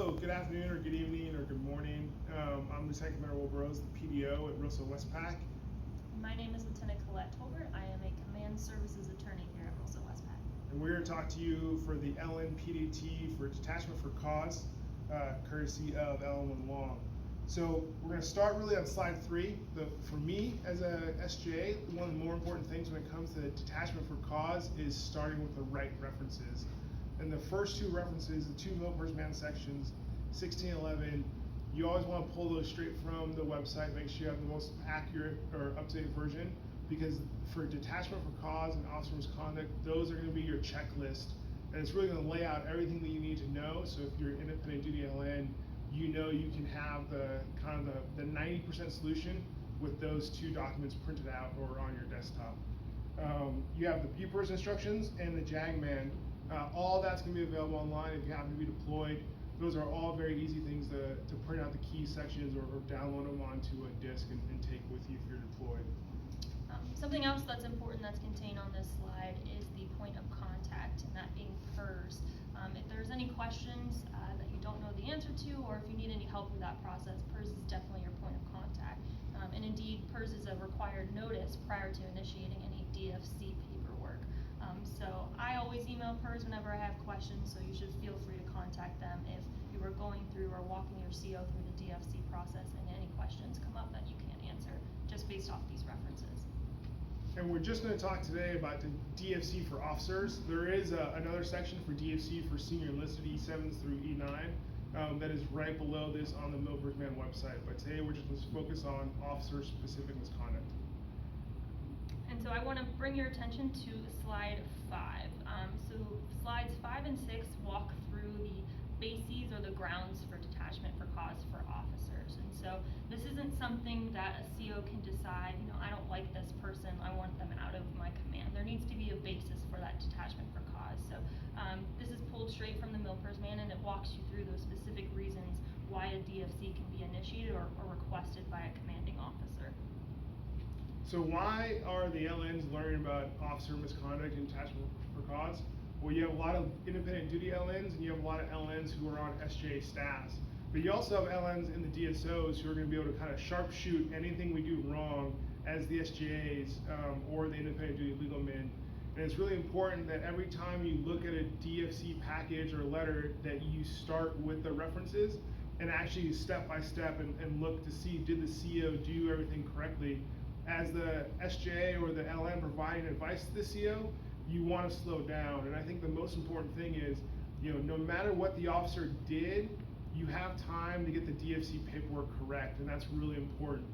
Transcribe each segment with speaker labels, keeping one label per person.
Speaker 1: So, good afternoon, or good evening, or good morning. I'm Lieutenant Commander Will Burrows, the PDO at Russell Westpac.
Speaker 2: My name is Lieutenant Colette Tolbert. I am a Command Services Attorney here at Russell Westpac.
Speaker 1: And we're here to talk to you for the LNPDT for Detachment for Cause, courtesy of Ellen Long. So, we're going to start really on slide 3. For me, as a SJA, one of the more important things when it comes to Detachment for Cause is starting with the right references. And the first two references, the two military man sections, 1611, you always want to pull those straight from the website, make sure you have the most accurate or up-to-date version, because for Detachment for Cause and officer misconduct, those are going to be your checklist, and it's really going to lay out everything that you need to know. So if you're independent duty LN, you know you can have the 90% solution with those two documents printed out or on your desktop. You have the BUPERS instructions and the JAGMAN. All that's going to be available online if you happen to be deployed. Those are all very easy things to print out the key sections or download them onto a disk and take with you if you're deployed.
Speaker 2: Something else that's important that's contained on this slide is the point of contact, and that being PERS. If there's any questions that you don't know the answer to, or if you need any help with that process, PERS is definitely your point of contact. And indeed, PERS is a required notice prior to initiating any DFC paperwork. So I always email PERS whenever I have questions, so you should feel free to contact them if you are going through or walking your CO through the DFC process and any questions come up that you can't answer just based off these references.
Speaker 1: And we're just going to talk today about the DFC for officers. There is another section for DFC for senior enlisted E7s through E9 that is right below this on the Military Man website. But today we're just going to focus on officer-specific misconduct.
Speaker 2: And so I want to bring your attention to slide 5. So slides 5 and 6 walk through the bases or the grounds for detachment for cause for officers. And so this isn't something that a CO can decide, I don't like this person, I want them out of my command. There needs to be a basis for that detachment for cause. So this is pulled straight from the MilPERS man, and it walks you through those specific reasons why a DFC can be initiated or requested by a commanding officer.
Speaker 1: So why are the LNs learning about officer misconduct and detachment for cause? Well, you have a lot of independent duty LNs and you have a lot of LNs who are on SJA staffs. But you also have LNs in the DSOs who are going to be able to kind of sharpshoot anything we do wrong as the SJAs or the independent duty legal men. And it's really important that every time you look at a DFC package or letter that you start with the references and actually step by step and look to see, did the CO do everything correctly? As the SJA or the LN providing advice to the CO, you want to slow down. And I think the most important thing is, no matter what the officer did, you have time to get the DFC paperwork correct, and that's really important.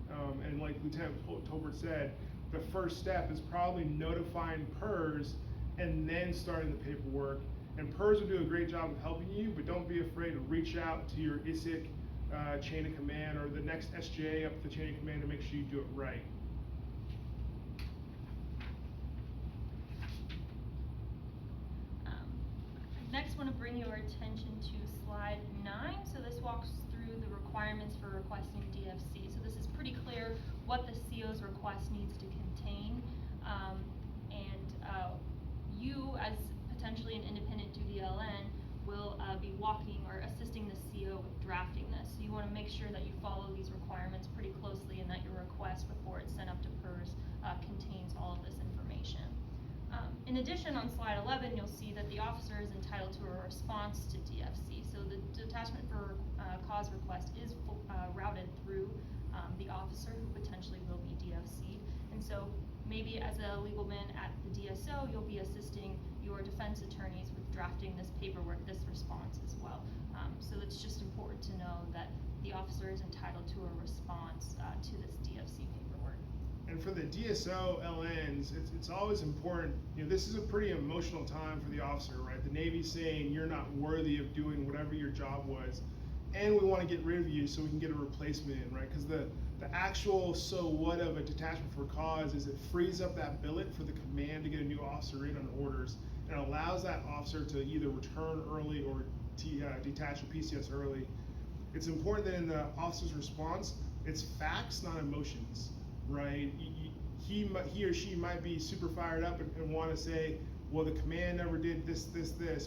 Speaker 1: And like Lieutenant Tolbert said, the first step is probably notifying PERS and then starting the paperwork. And PERS will do a great job of helping you, but don't be afraid to reach out to your ISIC chain of command or the next SJA up the chain of command to make sure you do it right.
Speaker 2: Next, I want to bring your attention to slide 9. So this walks through the requirements for requesting DFC. So this is pretty clear what the CO's request needs to contain. You, as potentially an independent duty LN, will be walking or assisting the CO with drafting this. So you want to make sure that you follow these requirements pretty closely and that your request before it's sent up to PERS contains all of this information. In addition, on slide 11, you'll see that the officer is entitled to a response to DFC. So the detachment for cause request is routed through the officer who potentially will be DFC'd. And so maybe as a legal man at the DSO, you'll be assisting your defense attorneys with drafting this paperwork, this response as well. So it's just important to know that the officer is entitled to a response to this DFC paperwork.
Speaker 1: And for the DSO LNs, it's always important, this is a pretty emotional time for the officer, right? The Navy's saying you're not worthy of doing whatever your job was, and we want to get rid of you so we can get a replacement in, right? Because the actual so what of a detachment for cause is it frees up that billet for the command to get a new officer in on orders, and allows that officer to either return early or detach from PCS early. It's important that in the officer's response, it's facts, not emotions. Right, he or she might be super fired up and want to say, well, the command never did this,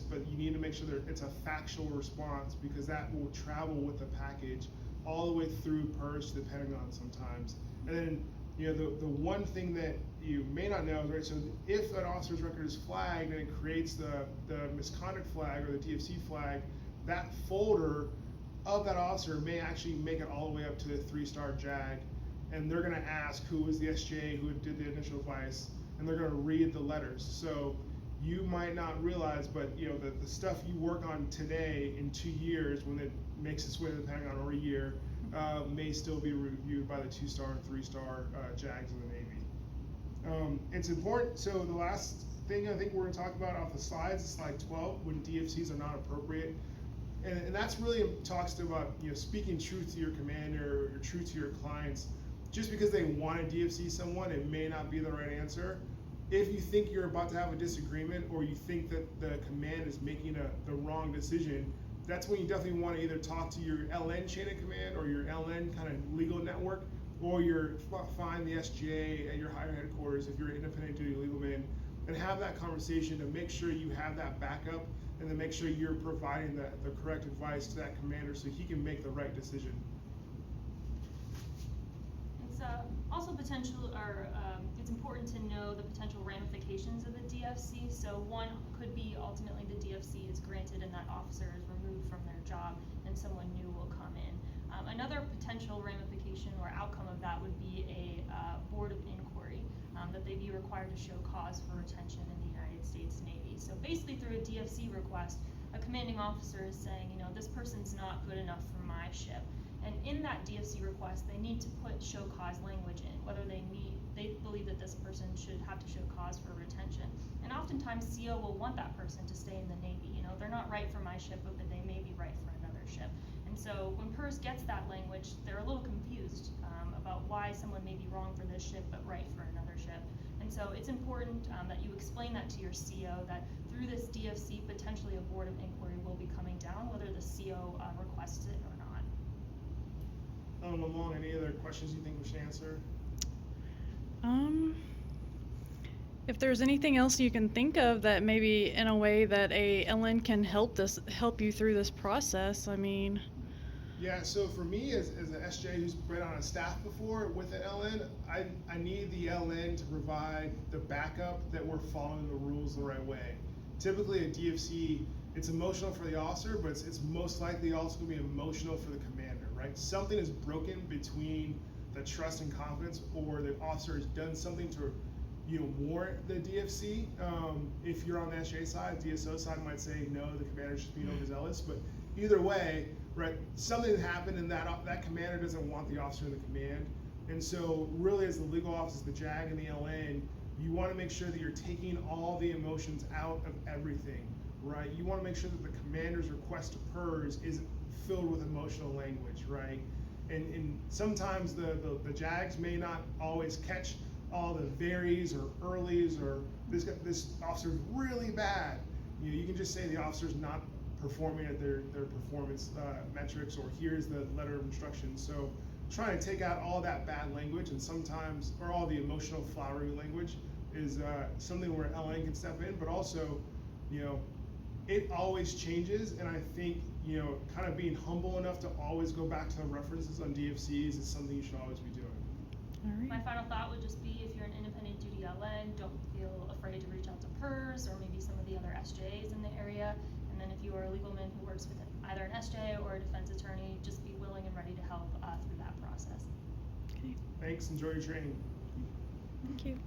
Speaker 1: but you need to make sure that it's a factual response, because that will travel with the package all the way through PERS to the Pentagon sometimes. And then, the one thing that you may not know is, right, so if an officer's record is flagged and it creates the misconduct flag or the DFC flag, that folder of that officer may actually make it all the way up to the 3-star JAG, and they're gonna ask who was the SJ who did the initial advice, and they're gonna read the letters. So you might not realize, but the stuff you work on today in 2 years, when it makes its way to the Pentagon, or a year, may still be reviewed by the 2-star and 3-star JAGs in the Navy. It's important. So the last thing I think we're going to talk about off the slides is slide 12, when DFCs are not appropriate, and that's really talks about speaking truth to your commander or truth to your clients. Just because they want to DFC someone, it may not be the right answer. If you think you're about to have a disagreement, or you think that the command is making the wrong decision, that's when you definitely want to either talk to your LN chain of command, or your LN kind of legal network, or find the SGA at your higher headquarters if you're an independent duty legal man, and have that conversation to make sure you have that backup, and to make sure you're providing the correct advice to that commander so he can make the right decision.
Speaker 2: It's also it's important to know the potential ramifications of the DFC. So one could be ultimately the DFC is granted and that officer is removed from their job and someone new will come in. Another potential ramification or outcome of that would be a board of inquiry, that they be required to show cause for retention in the United States Navy. So basically through a DFC request, a commanding officer is saying, this person's not good enough for my ship. And in that DFC request, they need to put show cause language in, whether they believe that this person should have to show cause for retention. And oftentimes CO will want that person to stay in the Navy. They're not right for my ship, but they may be right for another ship. And so when PERS gets that language, they're a little confused about why someone may be wrong for this ship, but right for another ship. And so it's important that you explain that to your CO, that through this DFC, potentially a board of inquiry will be coming down, whether the CO requests it or not.
Speaker 1: Lamont, any other questions you think we should answer?
Speaker 3: If there's anything else you can think of that maybe in a way that a LN can help you through this process, I mean.
Speaker 1: Yeah, so for me as an SJ who's been on a staff before with an LN, I need the LN to provide the backup that we're following the rules the right way. Typically a DFC, it's emotional for the officer, but it's most likely also going to be emotional for the commander, right? Something is broken between the trust and confidence, or the officer has done something to warrant the DFC. If you're on the SJ side, DSO side might say no, the commander's just being overzealous, but either way, right, something happened and that commander doesn't want the officer in the command. And so really as the legal office, the JAG and the LN, you want to make sure that you're taking all the emotions out of everything, right? You want to make sure that the commander's request to PERS is filled with emotional language, right? And sometimes the JAGs may not always catch all the varies or earlies, or this officer's really bad. You can just say the officer's not performing at their performance metrics, or here's the letter of instructions. So trying to take out all that bad language, and sometimes, or all the emotional flowery language, is something where LN can step in. But also, it always changes, and I think kind of being humble enough to always go back to the references on DFCs is something you should always be doing.
Speaker 3: All right.
Speaker 2: My final thought would just be, if you're an independent duty LN, don't feel afraid to reach out to PERS or maybe some of the other SJs in the area. And then if you are a legal man who works with either an SJ or a defense attorney, just be willing and ready to help through that process.
Speaker 3: Okay.
Speaker 1: Thanks, enjoy your training.
Speaker 3: Thank you.